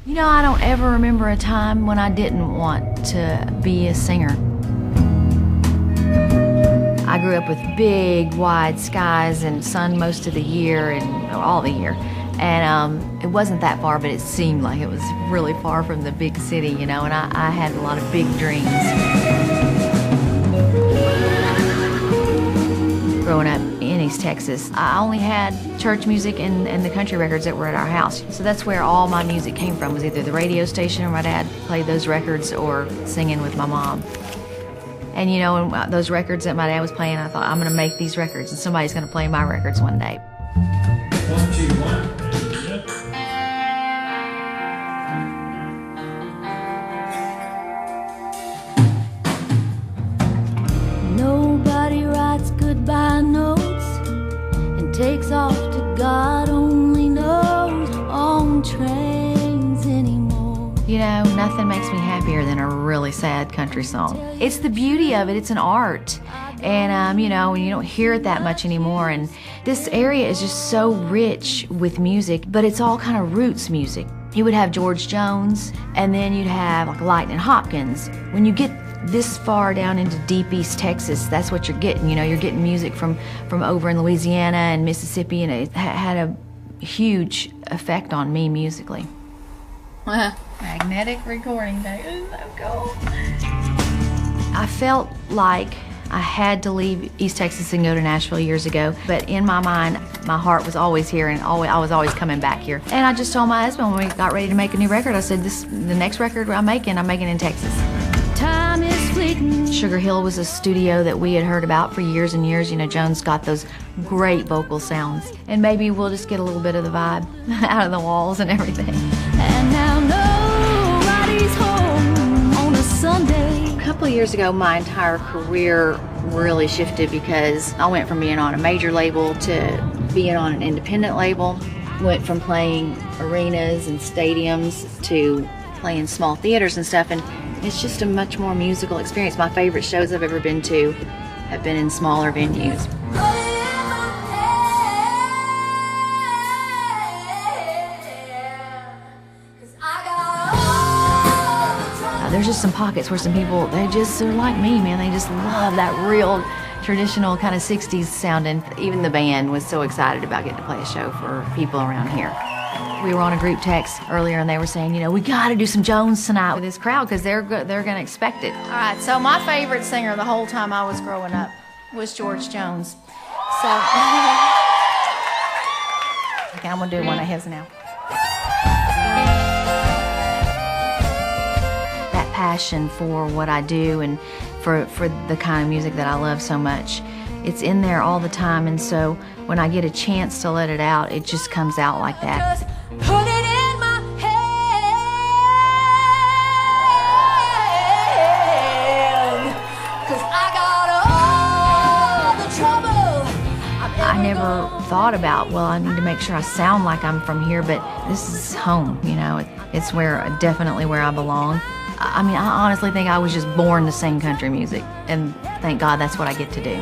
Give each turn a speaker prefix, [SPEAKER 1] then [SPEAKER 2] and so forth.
[SPEAKER 1] You know, I don't ever remember a time when I didn't want to be a singer. I grew up with big, wide skies and sun most of the year and all the year. And it wasn't that far, but it seemed like it was really far from the big city, you know, and I had a lot of big dreams. Growing up in East Texas, I only had church music and the country records that were at our house. So that's where all my music came from, was either the radio station or my dad played those records or singing with my mom. And you know, when those records that my dad was playing, I thought, I'm gonna make these records and somebody's gonna play my records one day.
[SPEAKER 2] 1, 2, 1.
[SPEAKER 1] Nobody writes goodbye notes and takes off to God only knows on trains anymore. You know, nothing makes me happier than a really sad country song. It's the beauty of it, it's an art. And you know, you don't hear it that much anymore. And this area is just so rich with music, but it's all kind of roots music. You would have George Jones, and then you'd have like Lightning Hopkins. When you get this far down into deep East Texas, that's what you're getting. You know, you're getting music from over in Louisiana and Mississippi, and it had a huge effect on me musically.
[SPEAKER 3] Magnetic recording day. Isn't that cool?
[SPEAKER 1] I felt like I had to leave East Texas and go to Nashville years ago, but in my mind, my heart was always here, and I was always coming back here. And I just told my husband when we got ready to make a new record, I said, the next record I'm making in Texas. Time is fleeting. Sugar Hill was a studio that we had heard about for years and years. You know, Joan's got those great vocal sounds. And maybe we'll just get a little bit of the vibe out of the walls and everything. And now nobody's home on a Sunday. A couple of years ago, my entire career really shifted because I went from being on a major label to being on an independent label. Went from playing arenas and stadiums to playing small theaters and stuff, and it's just a much more musical experience. My favorite shows I've ever been to have been in smaller venues. There's just some pockets where some people, they're like me, man. They just love that real traditional kind of 60s sound, and even the band was so excited about getting to play a show for people around here. We were on a group text earlier, and they were saying, you know, we got to do some Jones tonight with this crowd because they're going to expect it.
[SPEAKER 3] All right, so my favorite singer the whole time I was growing up was George Jones. So, okay, I'm going to do one of his now.
[SPEAKER 1] That passion for what I do and for the kind of music that I love so much, it's in there all the time, and so when I get a chance to let it out, it just comes out like that.
[SPEAKER 4] Just put it in my hand, 'cause I got all the trouble.
[SPEAKER 1] I never thought about, well, I need to make sure I sound like I'm from here, but this is home, you know. It's definitely where I belong. I mean, I honestly think I was just born to sing country music, and thank God that's what I get to do.